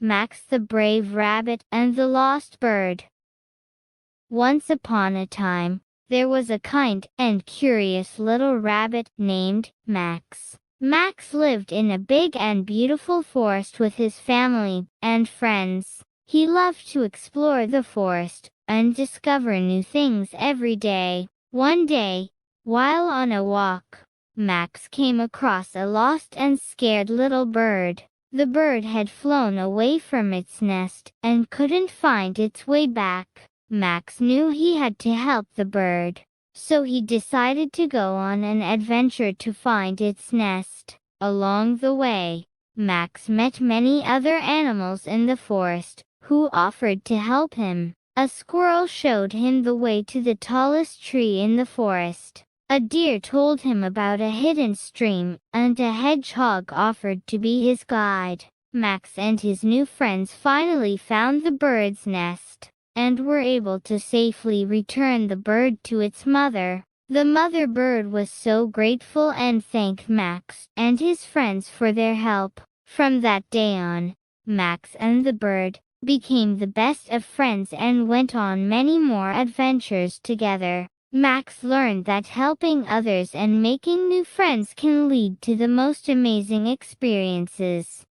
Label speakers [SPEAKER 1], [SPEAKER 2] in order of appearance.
[SPEAKER 1] Max the Brave Rabbit and the Lost Bird. Once upon a time, there was a kind and curious little rabbit named Max. Max lived in a big and beautiful forest with his family and friends. He loved to explore the forest and discover new things every day. One day, while on a walk, Max came across a lost and scared little bird. The bird had flown away from its nest and couldn't find its way back. Max knew he had to help the bird, so he decided to go on an adventure to find its nest. Along the way, Max met many other animals in the forest who offered to help him. A squirrel showed him the way to the tallest tree in the forest. A deer told him about a hidden stream, and a hedgehog offered to be his guide. Max and his new friends finally found the bird's nest, and were able to safely return the bird to its mother. The mother bird was so grateful and thanked Max and his friends for their help. From that day on, Max and the bird became the best of friends and went on many more adventures together. Max learned that helping others and making new friends can lead to the most amazing experiences.